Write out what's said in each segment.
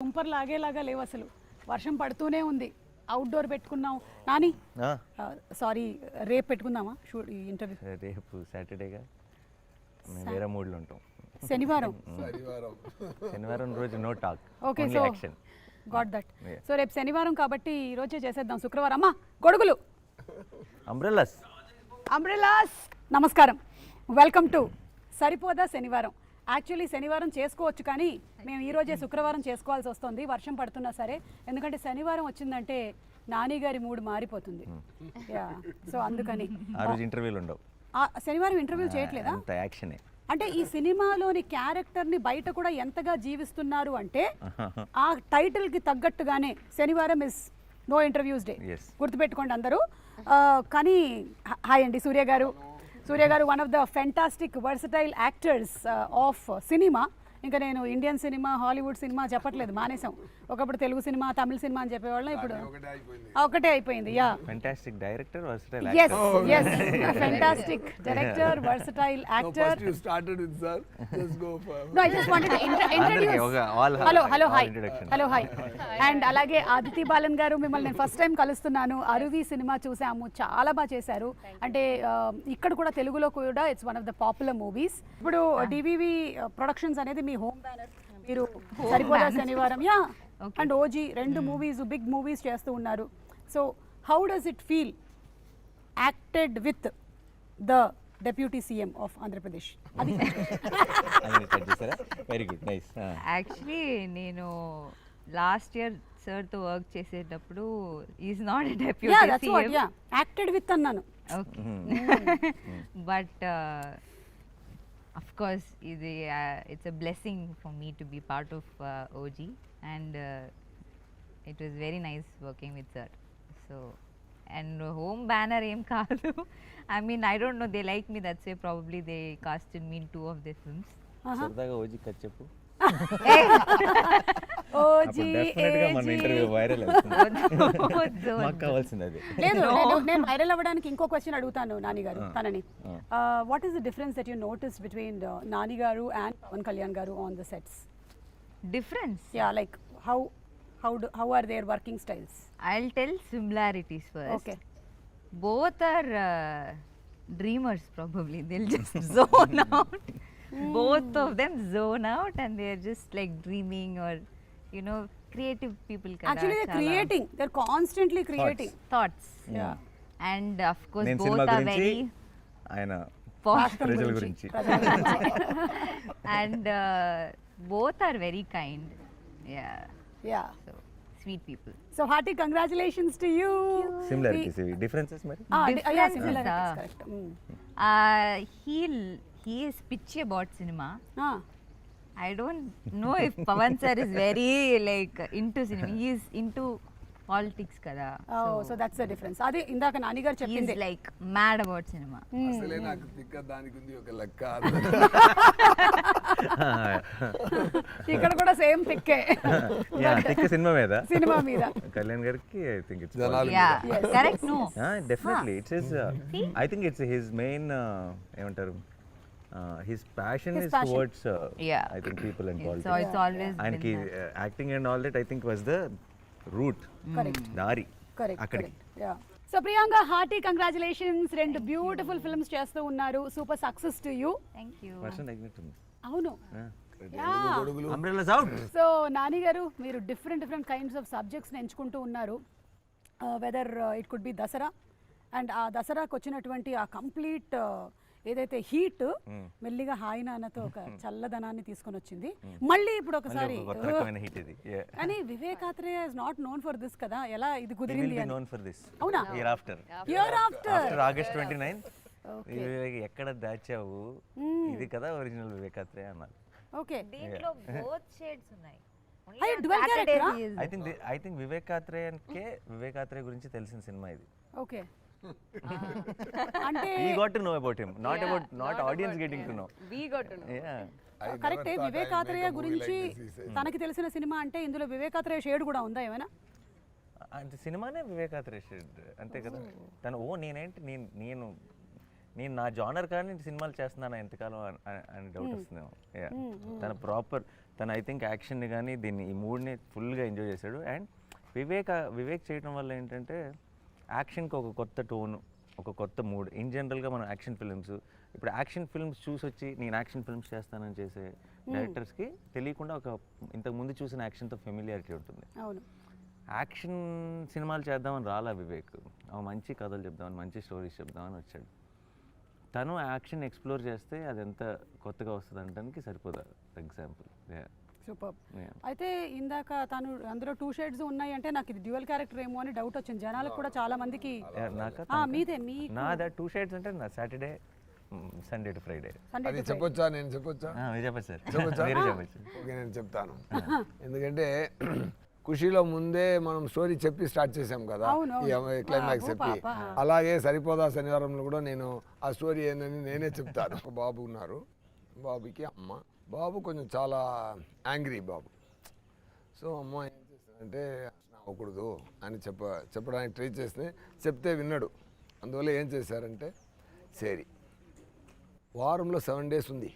తుంపర్ లాగేలాగా లేవు అసలు. వర్షం పడుతూనే ఉంది. అవుట్డోర్ పెట్టుకున్నాం. నాని సారీ, రేపు పెట్టుకుందామా షూట్ ఇంటర్వ్యూ? రేపు సాటర్డేగా మేము వేరే మూడ్లో ఉంటాం. శనివారం శనివారం రోజు no talk, okay. Only so action. Got that. So రేపు శనివారం కాబట్టి ఈ రోజే చేసేద్దాం. శుక్రవారం అమ్మా గొడుగులు, అంబ్రెల్లాస్. అంబ్రెలాస్. నమస్కారం, welcome to Saripodhaa Sanivaaram. Actually శనివారం చేసుకోవచ్చు, కానీ మేము ఈరోజే శుక్రవారం చేసుకోవాల్సి వస్తుంది వర్షం పడుతున్నా సరే. ఎందుకంటే శనివారం వచ్చిందంటే నాని గారి మూడు మారిపోతుంది. యా, సో అందుకని ఆ రోజు ఇంటర్వ్యూలు ఉండవు. శనివారం ఇంటర్వ్యూ చేయట్లేదా? అంత యాక్షనే. అంటే ఈ సినిమాలోని క్యారెక్టర్ని బయట కూడా ఎంతగా జీవిస్తున్నారు అంటే ఆ టైటిల్కి తగ్గట్టుగానే శనివారం ఇస్ నో ఇంటర్వ్యూస్ డే. గుర్తుపెట్టుకోండి అందరూ. కానీ హాయ్ అండి సూర్య గారు. సూర్య గారు one of the fantastic versatile actors of cinema. ఇంకా నేను ఇండియన్ సినిమా, హాలీవుడ్ సినిమా చెప్పట్లేదు, మానేసాం. ఒకప్పుడు తెలుగు సినిమా, తమిళ సినిమా అని చెప్పేవాళ్ళం, ఇప్పుడు ఒకటే అయిపోయింది. Yeah, fantastic director, versatile yes yes fantastic director, versatile actor. First you started with sir, just go for No, I just wanted to introduce. Hello hi. And అలాగే Aditi balun గారు, మిమ్మల్ని నేను ఫస్ట్ టైం కలుస్తున్నాను. అరువి సినిమా చూసాము, చాలా బాగా చేశారు. అంటే ఇక్కడ కూడా తెలుగులో కూడా it's one of the popular movies. ఇప్పుడు డివివి ప్రొడక్షన్స్ అనేది మీ హోమ్ బ్యానర్. మీరు సరిపోదా శనివారం యా అండ్ ఓజీ రెండు మూవీస్, బిగ్ మూవీస్ చేస్తూ ఉన్నారు. So how does it feel acted with the deputy CM of Andhra Pradesh? అది వెరీ గుడ్, నైస్. యాక్చువల్లీ నేను last year సార్తో వర్క్ చేసేటప్పుడు is not deputy CM, acted with అన్నాను. Okay. But of course it's a blessing for me to be part of OG, and it was very nice working with sir. So and home banner aim kaadu. I mean, I don't know, they like me, that's why probably they casted me in 2 of their films. సరదాగా OG కథ చెప్పు. OG మన interview viral అవుతుంది, మాకు కావాల్సింది అది. లేదు, నేను వైరల్ అవ్వడానికి ఇంకో క్వశ్చన్ అడుగుతాను నాని గారు తనని. What is the difference that you notice between Nani గారు అండ్ పవన్ కళ్యాణ్ గారు on the sets? Difference? Yeah, like how are their working styles? I'll tell similarities first. Okay. Both are dreamers probably. They'll just zone out. Both of them zone out and they're just like dreaming, or you know, creative people kada. Actually they're creating, they're constantly creating thoughts. Yeah. And of course నేను both cinema are గురించి, very ఆయన posh. ప్రజల గురించి. And both are very kind. Yeah. Yeah. So sweet people. So hearty congratulations to you. Similarities, differences మరి. Yeah, similarities, correct. He is pitchy about cinema. Ah. I don't know if Pavan sir is very like into cinema. He is into politics kada. Oh, so that's the difference. Adi indaka Nani garu He cheppinde. is like mad about cinema. అసలే నాకు తిక్క దానికి ఉంది ఒక లెక్క. ఇక్కడ కూడా same తిక్కే. తిక్క సినిమా మీద, సినిమా మీద కళ్యాణ్ గారికి I think it's Yeah, correct. No. Definitely it's his, I think it's his main ఏమంటారు, his passion is towards Yeah. I think people and So politics. it's always been ఆయనకి that. acting and all that I think was the route, correct. దారి correct అక్కడికి. correct. Yeah. So Priyanka, hearty congratulations. రెండు beautiful films చేస్తూ ఉన్నారు. Super success to you. Thank you. వర్షం తగ్గినట్టుంది. అవును. Umbrellas out. So Nani గారు, మీరు డిఫరెంట్ కైండ్స్ ఆఫ్ సబ్జెక్ట్స్ని ఎంచుకుంటూ ఉన్నారు. Whether it could be Dasara, and ఆ దసరాకు వచ్చినటువంటి ఆ కంప్లీట్ ఏదైతే హీట్ మెల్లిగా హాయి నాన్నతో ఒక చల్లదనాన్ని తీసుకొని వచ్చింది. మళ్ళీ ఇప్పుడు ఒకసారి హిట్ ఇది. కానీ Vivekatreya is not known for this కదా, ఎలా ఇది కుదిరింది అని? known for this. అవునా? Year after August 29 ఎక్కడ దాచావు, ఇది కదా ఒరిజినల్ వివేకాత్రేయ అన్నారు. ఓకే. దీంట్లో both shades ఉన్నాయి. అయ్యో, dual character ఆ? I think వివేకాత్రేయ గురించి తెలిసిన సినిమా ఇది. ఓకే. అంటే We got to know about him, not audience getting to know. We got to know. Yeah. కరెక్టే. వివేకాత్రేయ గురించి తనకి తెలిసిన సినిమా అంటే ఇందులో వివేకాత్రేయ షేడ్ కూడా ఉందా ఏమైనా? అంటే సినిమానే వివేకాత్రేయ షేడ్ అంతే కదా. తను నేను నా జానర్ కానీ సినిమాలు చేస్తున్నాను ఎంతకాలం అని డౌట్ వస్తుందేమో. తన తను ఐ థింక్ యాక్షన్ని కానీ దీన్ని ఈ మూడ్ని ఫుల్గా ఎంజాయ్ చేశాడు. అండ్ వివేక్ చేయడం వల్ల ఏంటంటే యాక్షన్కి ఒక కొత్త టోను, ఒక కొత్త మూడ్. ఇన్ జనరల్గా మనం యాక్షన్ ఫిల్మ్స్, ఇప్పుడు యాక్షన్ ఫిల్మ్స్ చూసి వచ్చి నేను యాక్షన్ ఫిల్మ్స్ చేస్తానని చేసే డైరెక్టర్స్కి తెలియకుండా ఒక ఇంతకు ముందు చూసిన యాక్షన్తో ఫెమిలియారిటీ ఉంటుంది. అవును. యాక్షన్ సినిమాలు చేద్దామని రాలా వివేక్, మంచి కథలు చెప్దామని, మంచి స్టోరీస్ చెప్దామని వచ్చాడు. తను యాక్షన్ ఎక్స్ప్లోర్ చేస్తే అది ఎంత కొత్తగా వస్తుంది అనడానికి సరిపోదా ఎగ్జాంపుల్. సూపర్. అయితే ఇందాక తను అందులో 2 షేడ్స్ ఉన్నాయి అంటే నాకు ఇది డ్యూయల్ క్యారెక్టర్ ఏమో అని డౌట్ వచ్చింది జనాలకు కూడా, చాలా మందికి. మీదే నాదా 2 షేడ్స్ అంటే నా సాటర్డే సండే టు ఫ్రైడే. అది చెప్పొచ్చా? నేను చెప్పొచ్చా? చెప్పచ్చు సార్, చెప్పొచ్చా? మీరే చెప్పచ్చు. ఓకే, నేను చెప్తాను. ఎందుకంటే ఖుషీలో ముందే మనం స్టోరీ చెప్పి స్టార్ట్ చేసాం కదా, క్లైమాక్స్ చెప్పి. అలాగే సరిపోదా శనివారంలో కూడా నేను ఆ స్టోరీ ఏందని నేనే చెప్తాను. ఒక బాబు ఉన్నారు, బాబుకి అమ్మ. బాబు కొంచెం చాలా యాంగ్రీ బాబు. సో అమ్మ ఏం చేస్తానంటే అవ్వకూడదు అని చెప్పడానికి ట్రై చేస్తే చెప్తే విన్నాడు. అందువల్ల ఏం చేశారంటే, సరే వారంలో 7 days ఉంది,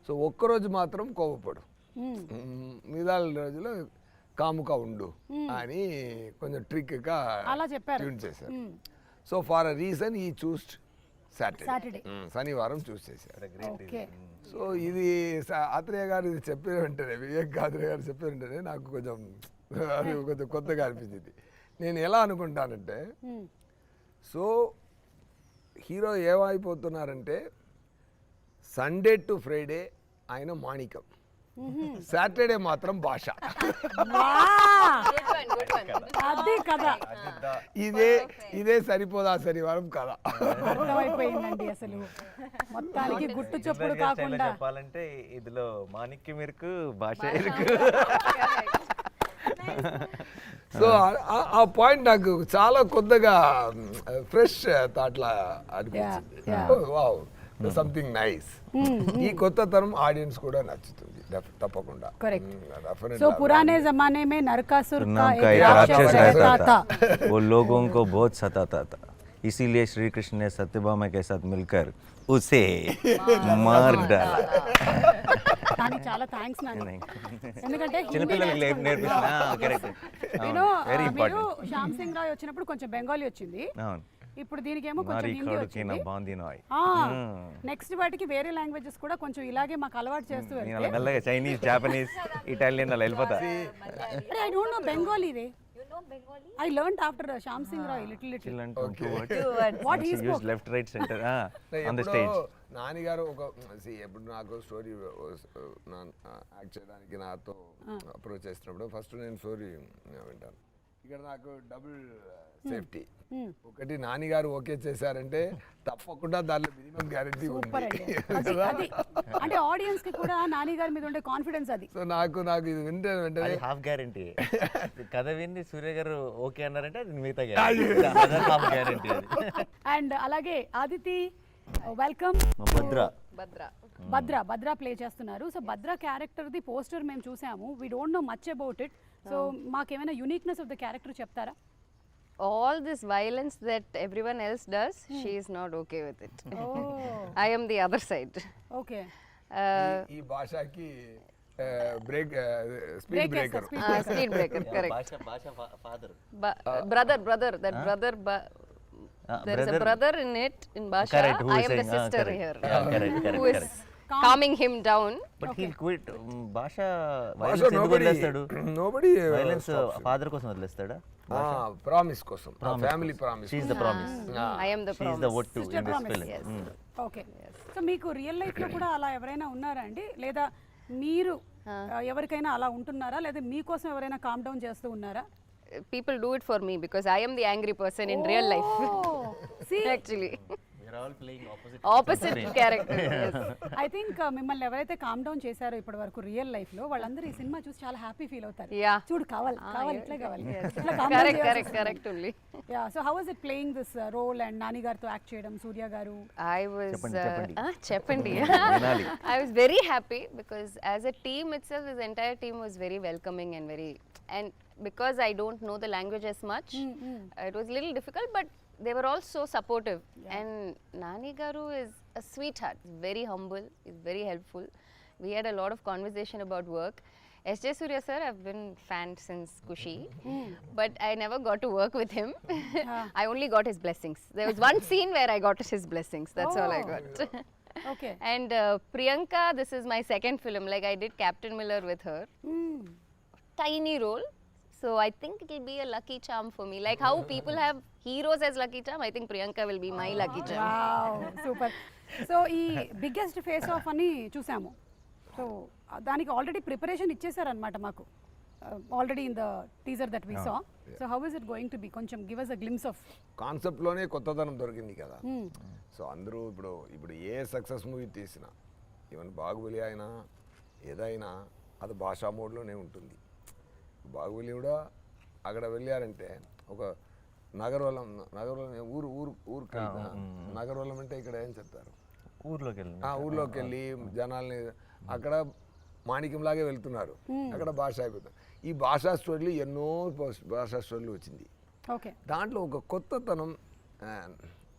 సో ఒక్కరోజు మాత్రం కోపపడు, మిగతా రోజులో కాముగా ఉండు అని కొంచెం ట్రిక్గా ట్యూన్ చేశారు. సో ఫార్ అ రీజన్ ఈ చూస్డ్ సాటర్డే, శనివారం చూస్ చేశారు. సో ఇది ఆత్రేయ గారు ఇది చెప్పిన వెంటనే, వివేక్ ఆత్రేయ గారు చెప్పిన వెంటనే నాకు కొంచెం అది కొంచెం కొత్తగా అనిపించింది. నేను ఎలా అనుకుంటానంటే, సో హీరో ఏమైపోతున్నారంటే సండే టు ఫ్రైడే ఆయన మాణికం, సాటర్డే మాత్రం భాష. అదే కదా, ఇదే సరిపోదా శనివారం కదా. అర్థమైపోయిందండి. అసలు మొత్తానికి గుట్టు చప్పుడు కాకుండా చెప్పాలంటే ఇదిలో మాణిక్యం ఇరుకు, భాష ఇరుకు. సో ఆ పాయింట్ నాకు చాలా కొత్తగా ఫ్రెష్ థాట్లా అనిపించింది. Wow, something nice. ఈ కొత్త తరం ఆడియన్స్ కూడా నచ్చుతుంది తప్పకుండా. సో పురానే జమానే में नरकासुर का एक राक्षस रहता था, वो लोगों को बहुत सताता था, इसीलिए श्री कृष्ण ने सत्यभामा के साथ मिलकर उसे मार डाला. దానికి చాలా థ్యాంక్స్ నాని, ఎందుకంటే చిన్నపిల్లలకి నేర్పిస్తున్నా. Correct, very important. Shyam Singh Roy వచ్చినప్పుడు కొంచెం బెంగాలీ వచ్చింది, ఇప్పుడు దీనికేమో కొంచెం హిందీ వచ్చింది. నెక్స్ట్ వాటికి వేరే లాంగ్వేజెస్ కూడా కొంచెం ఇలాగే మాకు అలవాటు చేస్తూ వెళ్తే చైనీస్, జాపనీస్, ఇటాలియన్ అలా వెళ్ళిపోతా. I don't know Bengali ray. I learned after Shyam Singh Roy little. What he spoke. Left, right, center on the stage. Nani గారు ఒక ఎప్పుడు నాకు స్టోరీ యాక్ట్ చేయడానికి నాతో అప్రోచ్ చేసినప్పుడు ఫస్ట్ నేను స్టోరీ వింటాను. ఇక్కడ నాకు డబుల్ సేఫ్టీ. ఒకటి నాని గారు ఓకే చేశారంటే తప్పకుండా దానిలో మినిమం గ్యారెంటీ ఉంది. అంటే ఆడియన్స్ కి కూడా నాని గారి మీద ఉండే కాన్ఫిడెన్స్ అది. సో నాకు ఇది వింటే వెంటనే హాఫ్ గ్యారెంటీ. కథ విని సూర్య గారు ఓకే అన్నారంటే అది మిగతా గ్యారెంటీ. అండ్ అలాగే ఆదితి, వెల్కమ్. భద్ర ప్లే చేస్తున్నారు. So Bhadra character the poster మేము చూసాము. We don't know much about it. So మాకేమైనా యూనిక్నెస్ ఆఫ్ ద క్యారెక్టర్ చెప్తారా? All this violence that everyone else does, she is not okay with it. I am the other side. Okay. ఈ భాషకి break, speed breaker. Speed breaker, correct. భాష father, Brother, that brother, there is a brother in it, in Basha. Correct, I am the sister here, who is correct. calming him down. But he'll quit. భాష violence ఎందుకు వదిలేస్తాడు? Violence father కోసం వదిలేస్తాడా? Promise కోసం, family promise. She is the promise. I am the she is the what to in this film. Okay. So మీకు real life లో కూడా అలా ఎవరైనా ఉన్నారా అండి, లేదా మీరు ఎవరికైనా అలా ఉంటున్నారా, లేదా మీకోసం ఎవరైనా కామ్ డౌన్ చేస్తూ ఉన్నారా? People do it for me because I am the angry person in real life. See, actually We are all playing opposite character. Yes. I think మిమ్మల్ని ఎవరైతే కామ్ డౌన్ చేశారో ఇప్పటి వరకు రియల్ లైఫ్ లో, వాళ్ళందరూ ఈ సినిమా చూసి చాలా హ్యాపీ ఫీల్ అవుతారు. Yeah. చూడు కావాలి ఇట్లా కావాలి, Correct only. Yeah. So how was it playing this role and Nani గారితో యాక్ట్ చేయడం, సూర్య గారు? I was చెప్పండి. I was very happy because as a team itself, this entire team was very welcoming and because I don't know the language as much, it was a little difficult, but they were all so supportive. And Nani Garu is a sweetheart. He's very humble, he's very helpful. we had a lot of conversation about work. S.J. Surya sir, I've been fan since Kushi, but I never got to work with him. I only got his blessings. There was one scene where I got his blessings. That's all I got. Okay And Priyanka, this is my second film. Like I did Captain Miller with her. Tiny role. So I think it will be a lucky charm for me. Like how people have heroes as lucky charm, I think Priyanka will be my lucky charm. Wow super. So ఈ biggest face off అని చూసాము. So దానికి already preparation ఇచ్చేసారనమాట మాకు already in the teaser that we saw. So how is it going to be, కొంచెం give us a glimpse of. కాన్సెప్ట్లోనే కొత్తదనం దొరికింది కదా. సో అందరూ ఇప్పుడు ఏ సక్సెస్ మూవీ తీసినా, ఈవెన్ బాహుబలి అయినా ఏదైనా అది భాషా మోడ్లోనే ఉంటుంది. బాహుబలి కూడా అక్కడ వెళ్ళారంటే ఒక నగరవలం ఊరు నగరవలం అంటే ఇక్కడ ఏం చెప్తారు, ఊర్లోకి వెళ్ళి జనాల్ని అక్కడ మాణిక్యంలాగే వెళ్తున్నారు, అక్కడ భాష అయిపోతుంది. ఈ భాషా స్టోరీలు ఎన్నో భాషా స్టోరీలు వచ్చింది. ఓకే, దాంట్లో ఒక కొత్తతనం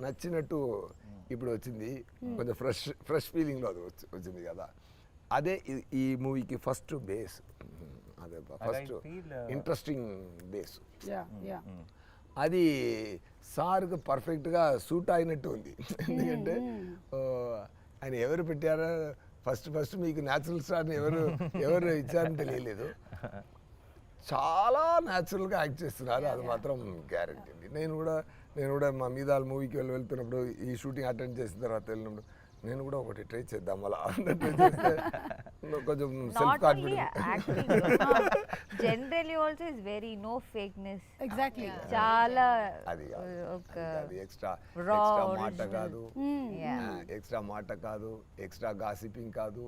నచ్చినట్టు ఇప్పుడు వచ్చింది. కొంచెం ఫ్రెష్ ఫీలింగ్లో అది వచ్చింది కదా. అదే ఈ మూవీకి ఫస్ట్ బేస్, అదే ఫస్ట్ ఇంట్రెస్టింగ్ బేస్. అది సార్కి పర్ఫెక్ట్గా సూట్ అయినట్టు ఉంది. ఎందుకంటే ఆయన ఎవరు పెట్టారో ఫస్ట్ మీకు న్యాచురల్ స్టార్ని ఎవరు ఇచ్చారని తెలియలేదు. చాలా న్యాచురల్గా యాక్ట్ చేస్తున్నారు, అది మాత్రం గ్యారెంటీ అండి. నేను కూడా మా మీద మూవీకి వెళ్తున్నప్పుడు, ఈ షూటింగ్ అటెండ్ చేసిన తర్వాత వెళ్ళినప్పుడు నేను కూడా ఒకటి ట్రై చేద్దాం అలా కొంచెం self confidence. Generally also is very no fakeness. Exactly, చాలా అది ఎక్స్ట్రా మాట కాదు, ఎక్స్ట్రా గాసిపింగ్ కాదు.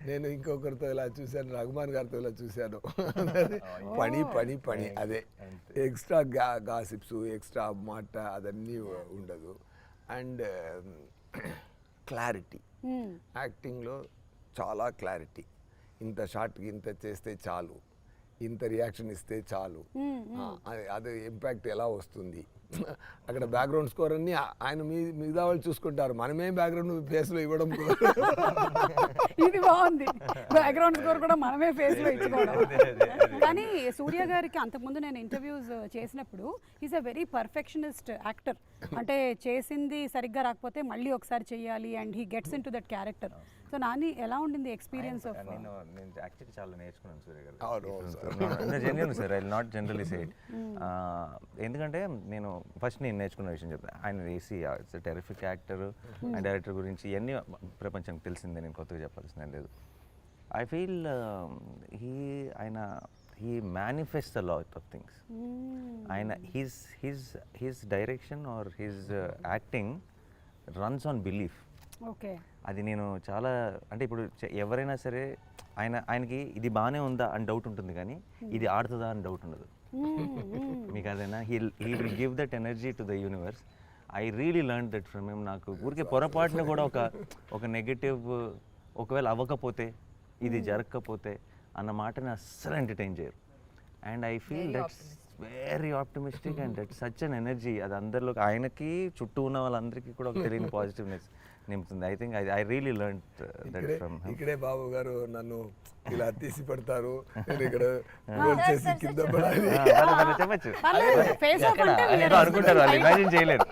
నేను ఇంకొకరితో ఇలా చూశాను, రఘుమాన్ గారితో ఇలా చూశాను. పని అదే ఎక్స్ట్రా గాసిప్స్, ఎక్స్ట్రా మాట అదన్నీ ఉండదు. అండ్ క్లారిటీ, యాక్టింగ్లో చాలా క్లారిటీ. ఇంత షార్ట్కి ఇంత చేస్తే చాలు, ఇంత రియాక్షన్ ఇస్తే చాలు, అది ఇంపాక్ట్ ఎలా వస్తుంది. అక్కడ బ్యాక్గ్రౌండ్ స్కోర్ అన్ని ఆయన మీద వాళ్ళు చూసుకుంటారు, మనమే బ్యాక్గ్రౌండ్ ఫేస్లో ఇవ్వడం. ఇది బాగుంది, బ్యాక్గ్రౌండ్ స్కోర్ కూడా మనమే ఫేస్లో ఇచ్చుకోవడం. కానీ సూర్య గారికి అంతకుముందు నేను ఇంటర్వ్యూస్ చేసినప్పుడు is a very perfectionist actor. అంటే చేసింది సరిగ్గా రాకపోతే మళ్ళీ ఒకసారి చెయ్యాలి, and he gets in to that character. So Nani ఎలా ఉండింది ఎక్స్పీరియన్స్ ఆఫ్? నేను యాక్చువల్లీ చాలా నేర్చుకున్నాను సూర్య గారు. Genuine sir, I not generally say it. ఎందుకంటే నేను నేర్చుకున్న విషయం చెప్తాను. ఆయన వేసి it's terrific actor and director గురించి ఇవన్నీ ప్రపంచానికి తెలిసిందే, నేను కొత్తగా చెప్పాల్సిందే లేదు. I feel he manifests a lot of things. ఆయన his direction or his acting runs on belief. Okay, అది నేను చాలా, అంటే ఇప్పుడు ఎవరైనా సరే ఆయనకి ఇది బాగానే ఉందా అని డౌట్ ఉంటుంది, కానీ ఇది ఆడుతుందా అని డౌట్ ఉండదు. మీకు అదేనా, he will give that energy to the universe. I really learn that from him. నాకు ఊరికే పొరపాటున కూడా ఒక నెగటివ్ ఒకవేళ అవ్వకపోతే, ఇది జరగకపోతే అన్న మాటని అస్సలు ఎంటర్టైన్ చేయరు. And I feel that's very optimistic and that's such an energy. అది అందరిలో, ఆయనకి చుట్టూ ఉన్న వాళ్ళందరికీ కూడా ఒక తెలియని పాజిటివ్నెస్ నింపుతుంది. I think I really learn that from him. ఇక్కడే బాబు గారు నన్ను ఇలా తీసి పెడతారు, నేను ఇక్కడ గోల్ చేసి కింద పడాలి చెప్పచ్చు అనుకుంటారు, వాళ్ళు ఇమాజిన్ చేయలేరు.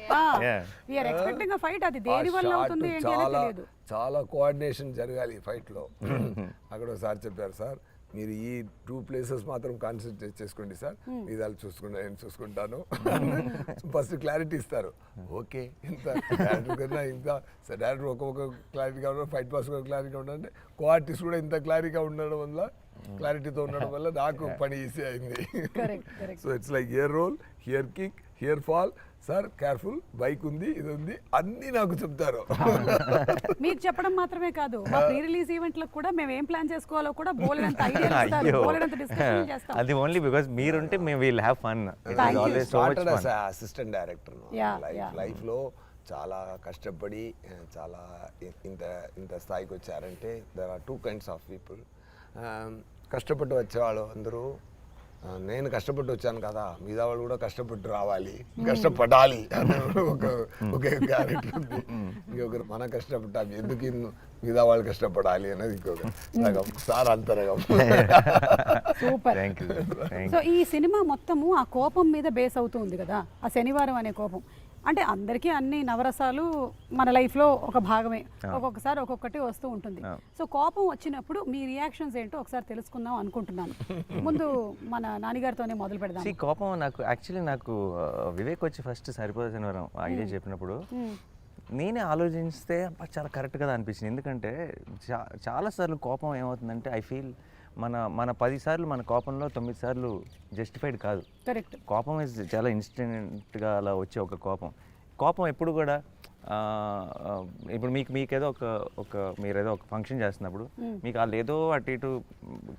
చాలా కోఆర్డినేషన్ జరగాలి ఫైట్లో. అక్కడ ఒకసారి చెప్పారు, సార్ మీరు ఈ 2 places మాత్రం కాన్సన్ట్రేట్ చేసుకోండి సార్, ఇదాలు నేను చూసుకుంటాను. ఫస్ట్ క్లారిటీ ఇస్తారు. ఓకే, ఇంత డైరెక్టర్ కన్నా ఇంత డైరెక్టర్ ఒక్కొక్క క్లారిటీగా ఉండడం, ఫైట్ పాస్ క్లారిటీగా ఉండాలంటే కో-ఆర్టిస్ట్ కూడా ఇంత క్లారిటీగా ఉండడం వల్ల, క్లారిటీతో ఉండడం వల్ల నాకు పని ఈజీ అయింది. So it's like here roll, here kick, here fall, sir careful, bike ఉంది, ఇది ఉంది, అన్నీ నాకు చెప్తారు. మీకు చెప్పడం మాత్రమే కాదు, మా ప్రీ రిలీజ్ ఈవెంట్లకు కూడా మేము ఏం ప్లాన్ చేసుకోవాలో కూడా బోలెడంత ఐడియాలు ఇస్తారు, బోలెడంత డిస్కషన్ చేస్తాం. అది ఓన్లీ బికాజ్ మీరుంటే మేము will have fun. Assistant director లైఫ్లో చాలా కష్టపడి చాలా ఇంత స్థాయికి వచ్చారంటే there are 2 kinds of people. కష్టపడి వచ్చేవాళ్ళు అందరూ నేను కష్టపడి వచ్చాను కదా, మిగతా వాళ్ళు కూడా కష్టపడి రావాలి, కష్టపడాలి అనే ఒక క్యారెక్టర్ ఉంది. ఇంకొకరు మనం కష్టపడ్డాం ఎందుకు మిగతా వాళ్ళు కష్టపడాలి అనేది ఇంకొక రకం, సార్ అంతరకం. సూపర్. Thank you. సో ఈ సినిమా మొత్తము ఆ కోపం మీద బేస్ అవుతుంది కదా, ఆ శనివారం అనే కోపం. అంటే అందరికీ అన్ని నవరసాలు మన లైఫ్లో ఒక భాగమే, ఒక్కొక్కసారి ఒక్కొక్కటి వస్తూ ఉంటుంది. సో కోపం వచ్చినప్పుడు మీ రియాక్షన్స్ ఏంటో ఒకసారి తెలుసుకుందాం అనుకుంటున్నాను. ముందు మన నాన్నగారితోనే మొదలు పెడదాం. కోపం నాకు వివేక్ వచ్చి ఫస్ట్ సరిపోదా శనివారం ఐడియా చెప్పినప్పుడు నేనే ఆలోచిస్తే చాలా కరెక్ట్ కదా అనిపించింది. ఎందుకంటే చాలాసార్లు కోపం ఏమవుతుందంటే ఐ ఫీల్ మన 10 సార్లు మన కోపంలో 9 సార్లు జస్టిఫైడ్ కాదు. కరెక్ట్. కోపం ఇస్ చాలా ఇన్స్టెంట్గా అలా వచ్చే ఒక కోపం ఎప్పుడు కూడా ఇప్పుడు మీకేదో మీరేదో ఒక ఫంక్షన్ చేస్తున్నప్పుడు మీకు వాళ్ళు ఏదో అటు ఇటు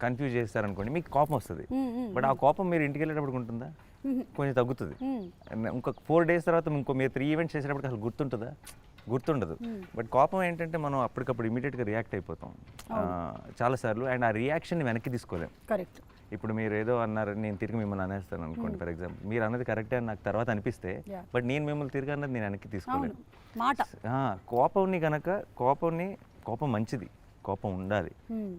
కన్ఫ్యూజ్ చేస్తారనుకోండి, మీకు కోపం వస్తుంది. బట్ ఆ కోపం మీరు ఇంటికి వెళ్ళేటప్పుడు ఉంటుందా? కొంచెం తగ్గుతుంది. ఇంకొక 4 days తర్వాత మీరు 3 ఈవెంట్స్ చేసేటప్పుడు అసలు గుర్తుండదు. బట్ కోపం ఏంటంటే మనం అప్పటికప్పుడు ఇమీడియట్గా రియాక్ట్ అయిపోతాం చాలాసార్లు, అండ్ ఆ రియాక్షన్ని వెనక్కి తీసుకోలేం. కరెక్ట్. ఇప్పుడు మీరు ఏదో అన్నారు, నేను తిరిగి మిమ్మల్ని అనేస్తాను అనుకోండి ఫర్ ఎగ్జాంపుల్, మీరు అన్నది కరెక్టే అని నాకు తర్వాత అనిపిస్తే, బట్ నేను మిమ్మల్ని తిరిగి అన్నది నేను వెనక్కి తీసుకోలేను. కోపం మంచిది, కోపం ఉండాలి,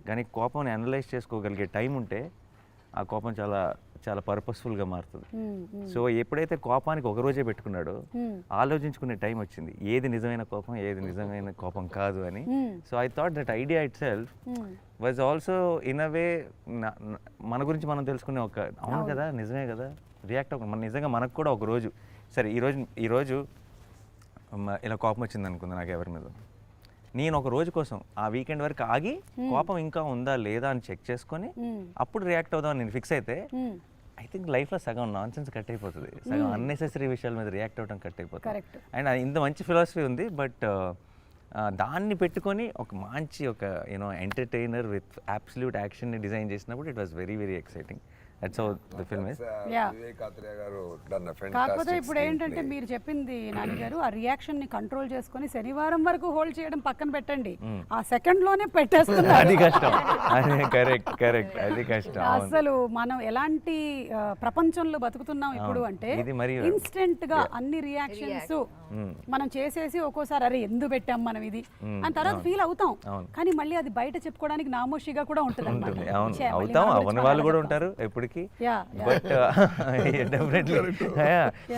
కానీ కోపంని అనలైజ్ చేసుకోగలిగే టైం ఉంటే ఆ కోపం చాలా చాలా పర్పస్ఫుల్గా మారుతుంది. సో ఎప్పుడైతే కోపానికి ఒక రోజే పెట్టుకున్నాడో ఆలోచించుకునే టైం వచ్చింది, ఏది నిజమైన కోపం ఏది నిజమైన కోపం కాదు అని. So I thought that idea itself was also in a way మన గురించి మనం తెలుసుకునే ఒక అవును కదా నిజమే కదా రియాక్ట్ అవ్వ నిజంగా మనకు కూడా ఒక రోజు సరే ఈరోజు ఇలా కోపం వచ్చింది అనుకుంది నాకు ఎవరి మీద, నేను ఒక రోజు కోసం ఆ వీకెండ్ వరకు ఆగి కోపం ఇంకా ఉందా లేదా అని చెక్ చేసుకొని అప్పుడు రియాక్ట్ అవుదామని నేను ఫిక్స్ అయితే ఐ థింక్ లైఫ్లో సగం నాన్ సెన్స్ కట్ అయిపోతుంది, సగం అన్నెసెసరీ విషయాల మీద రియాక్ట్ అవ్వడం కట్ అయిపోతుంది. అండ్ ఇంత మంచి ఫిలాసఫీ ఉంది, బట్ దాన్ని పెట్టుకొని ఒక మంచి ఎంటర్టైనర్ విత్ అబ్సల్యూట్ యాక్షన్ని డిజైన్ చేసినప్పుడు it was very very exciting. That's how the film is. కాకపోతే ఇప్పుడు ఏంటంటే మీరు చెప్పింది నాన్నగారు, ఆ రియాక్షన్ ని కంట్రోల్ చేసుకొని శనివారం వరకు హోల్డ్ చేయడం పక్కన పెట్టండి, ఆ సెకండ్ లోనే పెట్టేస్తున్నారు. అది కష్టం. కరెక్ట్ అది కష్టం. అసలు మనం ఎలాంటి ప్రపంచంలో బతుకుతున్నాం ఇప్పుడు అంటే ఇన్స్టెంట్ గా అన్ని రియాక్షన్స్ మనం చేసేసి ఒక్కోసారి అరే ఎందుకు పెట్టాం మనం ఇది అని తర్వాత ఫీల్ అవుతాం, కానీ మళ్ళీ అది బయట చెప్పుకోవడానికి నామోషిగా కూడా ఉంటుంది. అవును వాళ్ళు కూడా ఉంటారు ఎప్పటికీ, బట్ డెఫినెట్లీ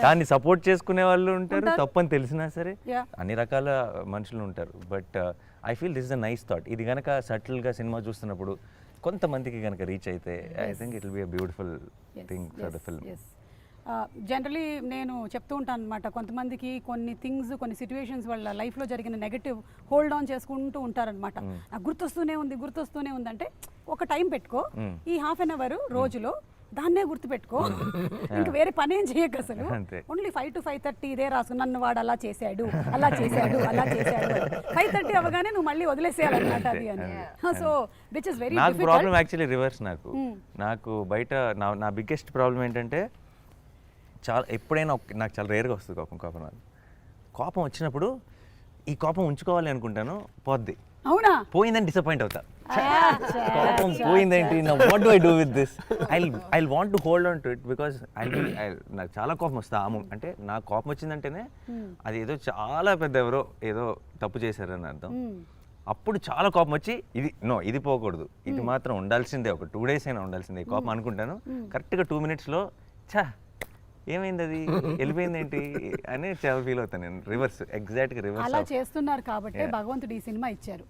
దాన్ని సపోర్ట్ చేసుకునే వాళ్ళు ఉంటారు, తప్పని తెలిసినా సరే అన్ని రకాల మనుషులు ఉంటారు. But I feel this is a nice thought. ఇది కనుక సటిల్గా సినిమా చూస్తున్నప్పుడు కొంతమందికి కనుక రీచ్ అయితే I think it will be a beautiful thing for the film. Generally నేను చెప్తూ ఉంటాను అనమాట, కొంతమందికి కొన్ని థింగ్స్ కొన్ని సిచ్యువేషన్స్ వాళ్ళ లైఫ్లో జరిగిన నెగటివ్ హోల్డ్ ఆన్ చేసుకుంటూ ఉంటారనమాట. నాకు గుర్తొస్తూనే ఉంది అంటే ఒక టైం పెట్టుకో, ఈ ½ an hour రోజులో దాన్నే గుర్తుపెట్టుకో, ఇంకా వేరే పని ఏం చేయక అసలు ఓన్లీ 5 to 5:30 ఇదే రాసు, నన్ను వాడు అలా చేశాడు 5:30 అవగానే నువ్వు మళ్ళీ వదిలేసేయాలన్నమాట అది అని. సో విచ్ ఇస్ వెరీ నాకు ప్రాబ్లం యాక్చువల్లీ రివర్స్. నాకు బయట నా బిగ్గెస్ట్ ప్రాబ్లం ఏంటంటే ఎప్పుడైనా నాకు చాలా రేర్గా వస్తుంది కోపం వచ్చినప్పుడు ఈ కోపం ఉంచుకోవాలి అనుకుంటాను, పోద్ది. అవునా? పోయిందని డిసప్పాయింట్ అవుతా. కోపం పోయిందేంటి, what do I do with this, I want to hold on to it because నాకు చాలా కోపం వస్తుంది. అంటే నాకు కోపం వచ్చిందంటేనే అది ఏదో చాలా పెద్ద ఎవరో ఏదో తప్పు చేశారని అర్థం. అప్పుడు చాలా కోపం వచ్చి ఇది పోకూడదు, ఇది మాత్రం ఉండాల్సిందే, ఒక 2 days అయినా ఉండాల్సిందే కోపం అనుకుంటాను. కరెక్ట్గా 2 minutes ఏమైంది అది వెళ్ళిపోయింది ఏంటి అని చాలా ఫీల్ అవుతాను నేను. రివర్స్, ఎగ్జాక్ట్గా రివర్స్. అలా చేస్తున్నారు కాబట్టి భగవంతుడు ఈ సినిమా ఇచ్చారు.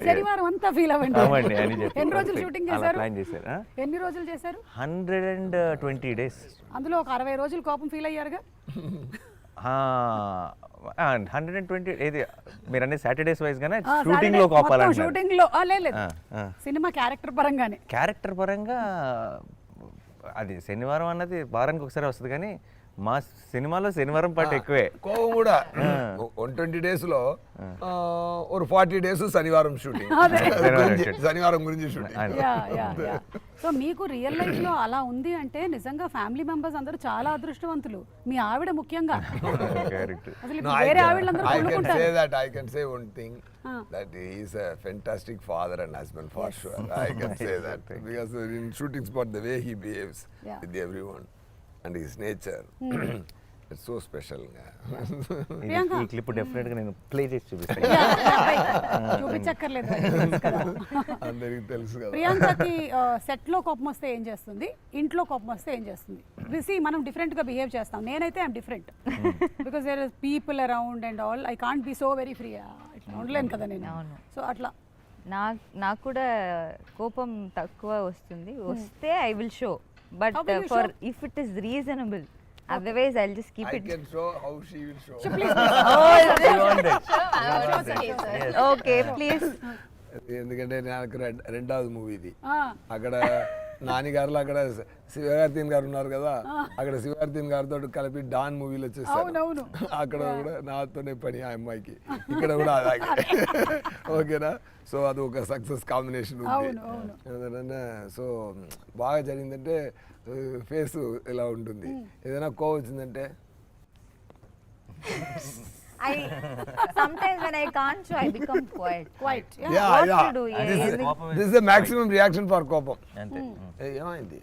శనివారం అంతా ఫీల్ అవ్వండి. ఎన్ని రోజులు షూటింగ్ చేశారు? 120 days. అందులో ఒక 60 రోజులు కోపం ఫీల్ అయ్యారుగా. 120 ఏది మీరు అనే సాటర్డేస్ వైజ్ గానే షూటింగ్ లో కోపాలంటే షూటింగ్ లో లేదు, సినిమా క్యారెక్టర్ పరంగా అది శనివారం అన్నది వారానికి ఒకసారి వస్తుంది, కానీ మా సినిమాలో శనివారం పాట ఎక్కువే. కోపం కూడా 120 days లో ఒక 40 days శనివారం షూటింగ్, శనివారం గురించి షూటింగ్. సో మీకు రియల్ లైఫ్ లో అలా ఉంది అంటే నిజంగా ఫ్యామిలీ మెంబర్స్ అందరూ చాలా అదృష్టవంతులు, మీ ఆవిడ ముఖ్యంగా. అసలు ఇప్పుడు వేరే ఆవిడలందరూ కొనుక్కుంటారు. I can say one thing, that he is a fantastic father and husband for sure. I can say that because in shooting spot the way he behaves with everyone and his nature, it's so special. ఈ clip definite గా నేను play చేసి చూపిస్తాను. చూపించక్కర్లేదు, అందరికి తెలుసు కదా. ప్రియాంకకి set లో కోపం వస్తే ఏం చేస్తుంది, ఇంట్లో కోపం వస్తే ఏం చేస్తుంది? మనం డిఫరెంట్ గా బిహేవ్ చేస్తాం. నేనైతే I'm different because there is people around and all. I can't be so very free, ఇట్లా ఉండలేను కదా నేను. సో అట్లా నాకు కూడా కోపం తక్కువ వస్తుంది, వస్తే I will show, but for if it is reasonable, otherwise I'll just keep it. I can show how she will show. Okay, please. ఎందుకంటే నాకు రెండవది మూవీ ఇది. అక్కడ నానిగారులో అక్కడ శివకార్తీన్ గారు ఉన్నారు కదా, అక్కడ శివకార్తీన్ గారితో కలిపి డాన్ మూవీలో వచ్చేసాను. అక్కడ కూడా నాతోనే పని ఆ అమ్మాయికి, ఇక్కడ కూడా అలాగే. ఓకేనా? సో అది ఒక సక్సెస్ కాంబినేషన్ ఉంది. సో బాగా జరిగిందంటే ఫేస్ ఇలా ఉంటుంది. ఏదైనా కోవ వచ్చిందంటే Sometimes when I can't show, I become quiet. Yeah. To do? This is the maximum reaction for కోపం. అంతే. ఏమైంది?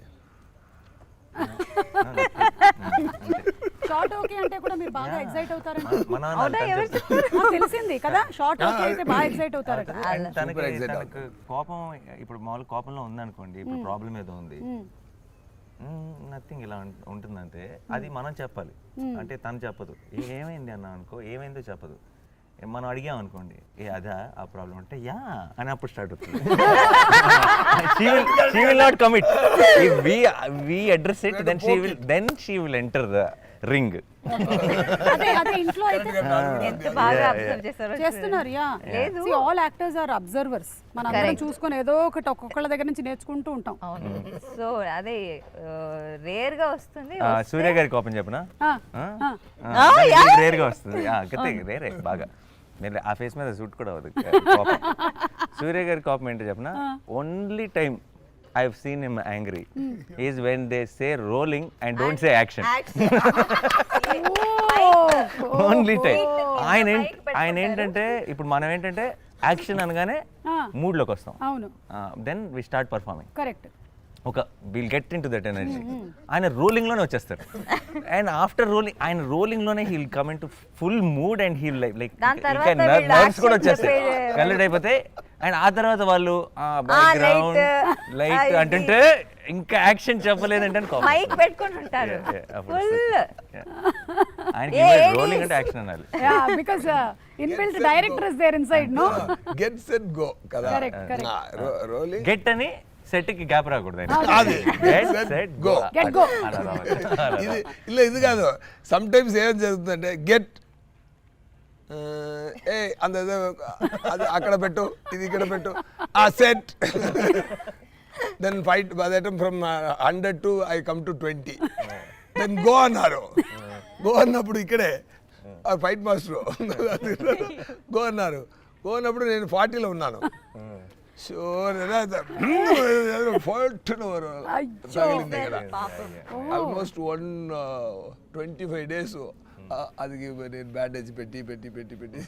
షార్ట్ ఓకే అంటే కూడా మీరు బాగా ఎక్సైట్ అవుతారంట. మా నాన్న తెలిసింది కదా, షార్ట్ ఓకే అయితే బాగా ఎక్సైట్ అవుతారట. తనకు కోపం ఇప్పుడు మామూలు కోపంలో ఉందనుకోండి, ఇప్పుడు ప్రాబ్లం ఏదో ఉంది, నథింగ్ ఇలా ఉంటుందంటే అది మనం చెప్పాలి. అంటే తను చెప్పదు, ఏమైంది అన్నా అనుకో, ఏమైందో చెప్పదు. మనం అడిగాం అనుకోండి, అదా ఆ ప్రాబ్లం అంటే యా అని అప్పుడు స్టార్ట్ అవుతుంది. she will not commit. If we address it, then she will enter the ring. అదే ఇంట్లో అయితే ఎంత బాగా అబ్జర్వ్ చేస్తారో చేస్తున్నారు. లేదు, ఆల్ యాక్టర్స్ ఆర్ అబ్జర్వర్స్. మనం అందరం చూసుకొని ఏదో ఒకటి ఒక్కొక్కళ్ళ దగ్గర నుంచి నేర్చుకుంటూ ఉంటాం. సో అదే రేర్ గా వస్తుంది. సూర్య గారి కోపం చెప్పనా? రేర్ గా వస్తుంది. రేరే బాగా మీరు ఆ ఫేస్ మీద సూట్ కూడా అవ్వదు కోపం. సూర్య గారి కోపం ఏంటో చెప్పనా? Only time I've seen him angry is when they say rolling and don't say action. Only time. ఆయన ఏంటంటే ఇప్పుడు మనం ఏంటంటే యాక్షన్ అనగానే మూడ్ లోకి వస్తాం. అవును. Then we start performing. Correct. ఒక will get into that energy. ఆయన రోలింగ్ లోనే వచ్చేస్తారు. అండ్ ఆఫ్టర్ రోలింగ్, ఆయన రోలింగ్ లోనే he'll come into full mood and he'll like ఇంకా నర్వ్స్ కూడా వచ్చేస్తాయి, కలెక్ట్ అయిపోతాయి. అండ్ ఆ తర్వాత వాళ్ళు బ్యాక్గ్రౌండ్ లైట్ అంటుంటే ఇంకా యాక్షన్ చెప్పలేదంటే మైక్ పెట్టుకొని ఉంటారు ఫుల్. ఆయనకి రోలింగ్ అంటే యాక్షన్ అనాలి. Because inbuilt director is there inside. No get set go కదా. రోలింగ్ గెట్ అని సెట్ కి గ్యాప్ రాకూడదు. ఇది కాదు, సమ్ టైమ్స్ ఏం జరుగుతుందంటే గెట్ అంత అది అక్కడ పెట్టు, ఇది ఇక్కడ పెట్టు, ఆ set. Then fight by the time from 100 to I come to 20. Then go అన్నారు. గో అన్నప్పుడు ఇక్కడే ఆ ఫైట్ మాస్టర్ గో అన్నారు. గో అన్నప్పుడు నేను 40లో ఉన్నాను. ఆల్మోస్ట్ 125 days అది నేను బ్యాండేజ్ పెట్టి పెట్టి పెట్టి పెట్టి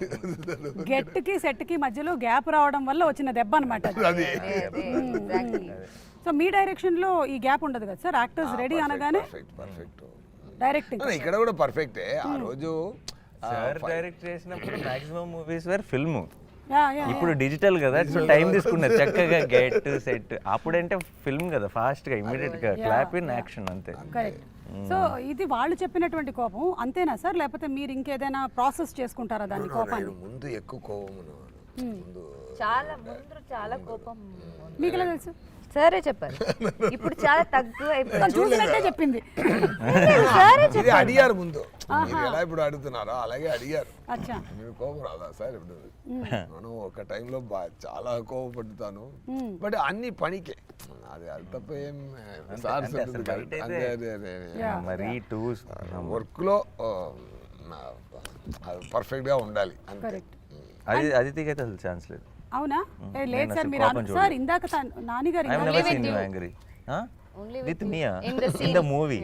గెట్ కి సెట్ కి మధ్యలో గ్యాప్ రావడం వల్ల వచ్చిన దెబ్బ అన్నమాట. సో మీ డైరెక్షన్ లో ఈ గ్యాప్ ఉండదు కదా సార్? యాక్టర్స్ రెడీ అనగానే పర్ఫెక్ట్ డైరెక్టింగ్. ఇక్కడ కూడా పర్ఫెక్టే. ఆ రోజు సార్ డైరెక్ట్ చేసినప్పుడు మాక్సిమం మూవీస్ వేర్ ఫిల్మ్. ఇప్పుడు డిజిటల్ కదా, సో టైం తీసుకున్నారు చక్కగా గెట్ సెట్. అప్పుడంటే ఫిల్మ్ కదా, ఫాస్ట్ గా ఇమీడియట్ గా క్లాప్ ఇన్ యాక్షన్ అంతే. కరెక్ట్. సో ఇది వాళ్ళు చెప్పినటువంటి కోపం అంతేనా సార్, లేకపోతే మీరు ఇంకేదైనా ప్రాసెస్ చేసుకుంటారా దాని కోపాన్ని? ముందు ఎక్కువ కోపం, చాలా కోపం. మీకు ఎలా తెలుసు? సరే చెప్పారు. ఇప్పుడు చాలా తక్కువ చూసినట్టే చెప్పింది. అడిగారు ముందు, ఎలా ఇప్పుడు అడుగుతున్నారో అలాగే అడిగారు. మీరు కోపం రాదా సార్? ఇప్పుడు మనం ఒక టైంలో చాలా కోపపడుతాను, బట్ అన్ని పనికే. అది తప్ప ఏం సార్స్ అంటే అసలు బయట అయితే మరీ టూ వర్క్లో పర్ఫెక్ట్గా ఉండాలి అంతే. కరెక్ట్. అది అదితికి అయితే అసలు ఛాన్స్ లేదు. అవునా? లేదు సార్, అసలు మీరు కోపం సార్ ఇందాక నానిగారు I've never seen you angry. With me in the movie.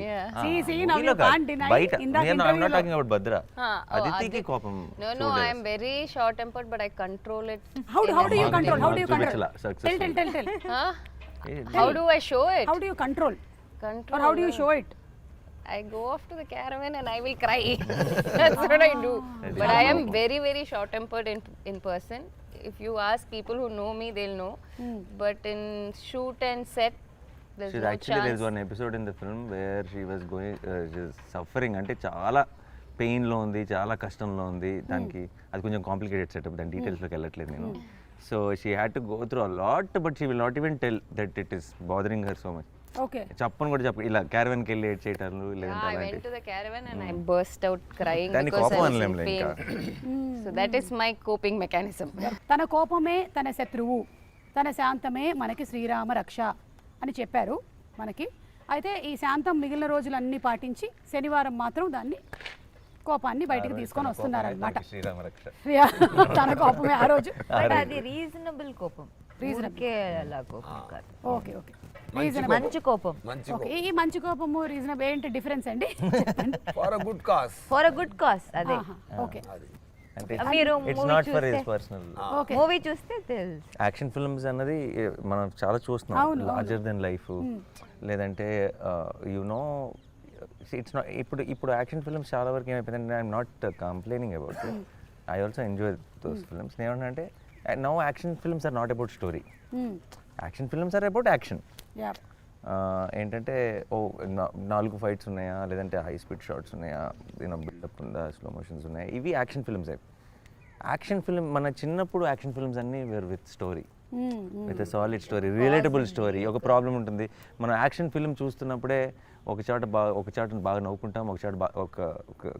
See, now you can't deny. బయట ఇందాక I'm not interview లో- talking about Bhadra. Oh, అదితికి కోపం No, I am very short tempered, but I control it. How do you control? How do you control? చూపించలా, successful. Tell. Huh? How do I show it? How do you control? Control. Or how do you show it? I go off to the caravan and I will cry. That's what I do. But I am very, very short tempered in person. If you ask people who know me, they'll know. But in shoot and set, there's no Actually, chance. there's one episode in the film where she was going, suffering. అంటే చాలా పెయిన్లో ఉంది, చాలా కష్టంలో ఉంది. దానికి అది కొంచెం complicated setup, దాని డీటెయిల్స్లోకి వెళ్ళట్లేదు నేను. So she had to go through a lot, but she will not even tell that it is bothering her so much. Okay. చెప్పను కూడా చెప్ప ఇలా క్యారవన్కి వెళ్ళి ఏడ్ చేయటాలు లేదంటే I went అలాంటి to the caravan and I burst out crying దాన్ని because I కోపం was in అనలేంలే pain. ఇంకా. So that is my coping mechanism. తన కోపమే తన శత్రువు, తన శాంతమే మనకి శ్రీరామ రక్ష అని చెప్పారు మనకి. అయితే ఈ శాంతం మిగిలిన రోజులన్నీ పాటించి శనివారం మాత్రం దాన్ని కోపాన్ని బయటికి తీసుకొని వస్తున్నారనమాట. శ్రీరామ రక్ష. తన కోపమే ఆ రోజు. బట్ అది రీజనబుల్ కోపం, రీజనబుల్ అలా కోపం కాదు. ఓకే. మంచి కోపం. ఓకే. ఈ మంచి కోపము రీజనబుల్ ఏంటి డిఫరెన్స్ అండి? For a good cause. For a good cause. అదే ఓకే. అంటే మీరు it's not for his personal. Okay. Movie చూస్తే తెలుసు. యాక్షన్ ఫిల్మ్స్ అన్నది మనం చాలా చూస్తున్నాం, లార్జర్ దెన్ లైఫ్. లేదంటే యునో ఇట్స్ నాట్ ఇప్పుడు యాక్షన్ ఫిల్మ్స్ చాలా వరకు ఏమైపోయిందంటే I'm not complaining about it. I also enjoy those films. ఏమంటే now action films are not about story. Action films are about action. ఏంటంటే 4 ఫైట్స్ ఉన్నాయా, లేదంటే high speed shots ఉన్నాయా, buildup ఉందా, స్లో మోషన్స్ ఉన్నాయా, ఇవి యాక్షన్ ఫిల్మ్స్. యాక్షన్ ఫిల్మ్ మన చిన్నప్పుడు యాక్షన్ ఫిల్మ్స్ అన్నీ were with story, with a solid story, relatable story. ఒక ప్రాబ్లం ఉంటుంది, మనం యాక్షన్ ఫిల్మ్ చూస్తున్నప్పుడే ఒక చాట బాగా నవ్వుకుంటాం, ఒక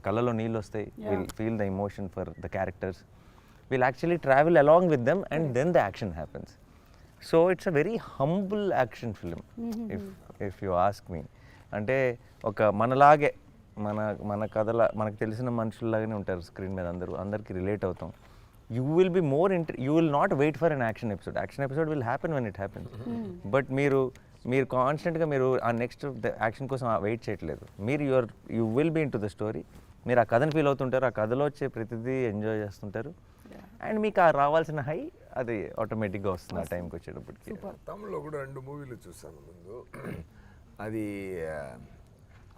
కళ్ళలో నీళ్ళు వస్తాయి. Will feel the emotion for the characters, will actually travel along with them and then the action happens. So it's a very humble action film if you ask me. అంటే ఒక మనలాగే మన మనకు తెలిసిన మనుషుల్లాగానే ఉంటారు స్క్రీన్ మీద, అందరికి రిలేట్ అవుతాం. You will be more you will not wait for an action episode will happen when it happens. But మీరు కాన్స్టెంట్గా మీరు ఆ నెక్స్ట్ యాక్షన్ కోసం వెయిట్ చేయట్లేదు. You will be into the story. మీరు ఆ కథను ఫీల్ అవుతుంటారు, ఆ కథలో వచ్చే ప్రతిదీ ఎంజాయ్ చేస్తుంటారు. అండ్ మీకు ఆ రావాల్సిన హై అది ఆటోమేటిక్గా వస్తుంది ఆ టైంకి వచ్చేటప్పటికి. తమిళ్లో కూడా 2 మూవీలు చూసాను ముందు. అది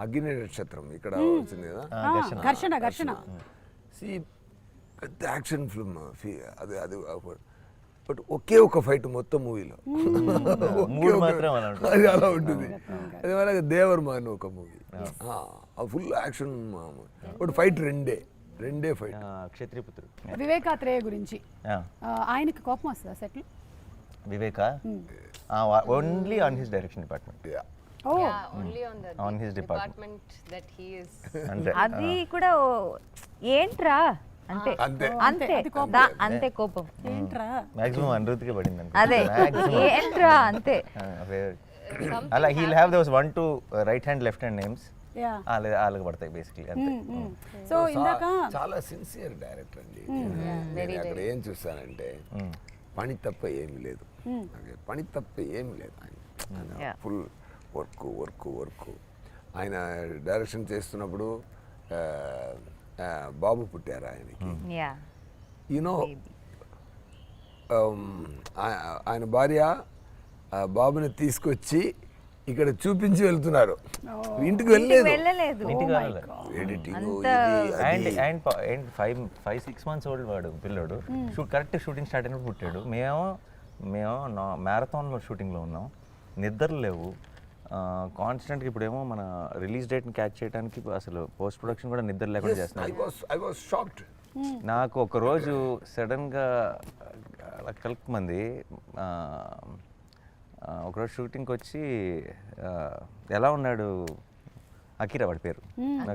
అగ్ని నక్షత్రం ఇక్కడ వచ్చింది కదా, ఘర్షణ. పెద్ద యాక్షన్ ఫిల్మ్ అది బట్ ఒకే ఒక ఫైట్ మొత్తం మూవీలో అది అలా ఉంటుంది. అదే మరి దేవర్మ అని ఒక movie, full action, but fight రెండే ఫైట్. క్షత్రియపుత్రుడు. వివేకాత్రేయ గురించి ఆయనకి కోపం వస్తుందా సెట్లు? వివేక only on his direction department. Only on his department that he is. అది కూడా ఏంట్రా అంతే అంతే కోపం. ఏంట్రా మాక్సిమం అనిరుద్ధికే పడింది అనుకో. అదే ఏంట్రా అంతే. అలా he'll have those 1-2 right hand left hand names, అలాగ పడతాయి బేసిక్లీ అంతే. సో ఇందాక చాలా సిన్సియర్ డైరెక్టర్ అండి. నేను అక్కడ ఏం చూస్తానంటే పని తప్ప ఏమీ లేదు, ఆయన ఫుల్ వర్క్. ఆయన డైరెక్షన్ చేస్తున్నప్పుడు బాబు పుట్టారు ఆయనకి. యూనో ఆయన భార్య బాబుని తీసుకొచ్చి ఇక్కడ చూపించి వెళ్తున్నారు, ఇంటికి వెళ్ళలేదు. అండ్ 5-6 months ఓల్డ్ వాడు పిల్లోడు. కరెక్ట్ షూటింగ్ స్టార్ట్ అయినప్పుడు పుట్టాడు. మేము మ్యారథాన్లో షూటింగ్లో ఉన్నాం, నిద్రలు లేవు కాన్స్టెంట్గా. ఇప్పుడేమో మన రిలీజ్ డేట్ని క్యాచ్ చేయడానికి అసలు పోస్ట్ ప్రొడక్షన్ కూడా నిద్ర లేకుండా చేస్తున్నాం. నాకు ఒకరోజు సడన్గా కలుపుమంది ఒకరోజు షూటింగ్కి వచ్చి ఎలా ఉన్నాడు అకీరా, వాడి పేరు.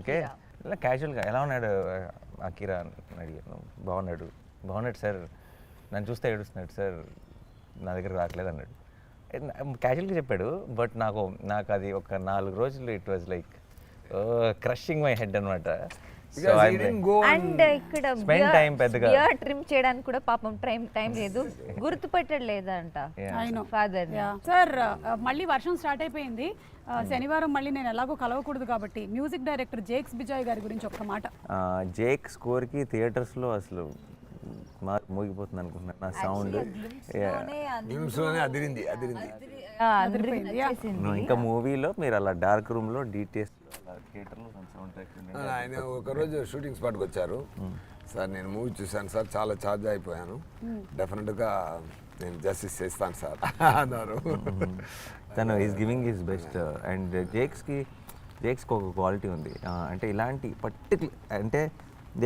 ఓకే, ఇలా క్యాజువల్గా ఎలా ఉన్నాడు అకీరా అని అడిగాను. బాగున్నాడు సార్, నన్ను చూస్తే ఏడుస్తున్నాడు సార్, నా దగ్గర రావట్లేదు అన్నాడు. క్యాజువల్గా చెప్పాడు బట్ నాకు అది ఒక 4 రోజులు it was like crushing my head అనమాట. Because he didn't go and ఇక్కడ Spend time పెద్దగా. బియర్ ట్రిమ్ చేయడానికి కూడా పాపం టైం లేదు, గుర్తుపెట్టడం లేదంట ఫాదర్. సార్ మళ్ళీ వర్షం స్టార్ట్ అయిపోయింది. శనివారం మళ్ళీ నేను ఎలాగో కలవకూడదు కాబట్టి మ్యూజిక్ డైరెక్టర్ జేక్స్ బిజాయ్ గారి గురించి ఒక్క మాట. జేక్ స్కోర్కి థియేటర్స్లో అసలు మోగిపోతుంది అనుకుంటున్నాను నా సౌండ్. నిమిషంలోనే అదిరింది. ఇంకా మూవీలో మీరు అలా డార్క్ రూమ్లో డీటెయిల్స్ థియేటర్లో సౌండ్ ట్రాక్. ఆయన ఒకరోజు షూటింగ్ స్పాట్కి వచ్చారు. సార్ నేను మూవీ చూశాను సార్, చాలా ఛార్జ్ అయిపోయాను, డెఫినెట్గా నేను జస్టిస్ చేస్తాను సార్ అన్నారు. తను is giving his best. And జేక్స్కి ఒక క్వాలిటీ ఉంది, అంటే ఇలాంటి పర్టికులర్ అంటే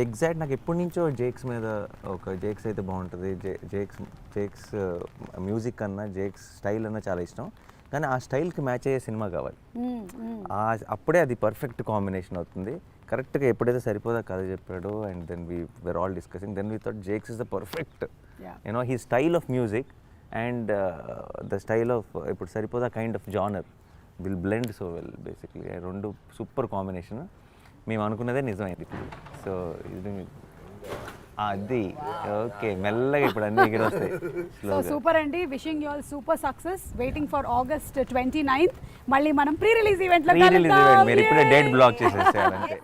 ఎగ్జాక్ట్ నాకు ఎప్పటి నుంచో జేక్స్ మీద ఒక జేక్స్ అయితే బాగుంటుంది, జేక్స్ మ్యూజిక్ అన్నా జేక్స్ స్టైల్ అన్నా చాలా ఇష్టం, కానీ ఆ స్టైల్కి మ్యాచ్ అయ్యే సినిమా కావాలి. అప్పుడే అది పర్ఫెక్ట్ కాంబినేషన్ అవుతుంది. కరెక్ట్గా ఎప్పుడైతే సరిపోదా కథ చెప్పాడు and then we're all discussing, then we thought Jakes is the perfect you know he style of music and the style of ఇప్పుడు Saripodhaa kind of genre will blend so well. Basically రెండు సూపర్ కాంబినేషన్. మేము అనుకున్నదే నిజమైంది ఇప్పుడు. సో ఇది అది okay, మెల్లగా ఇప్పుడు అన్ని ఎగిరి వస్తాయి. సో సూపర్ అండి, wishing you all super success. Waiting for August 29th మళ్ళీ మనం ప్రీ రిలీజ్ ఈవెంట్ లో మీరు ఇప్పుడే డేట్ బ్లాక్ చేసేసేయాలంటే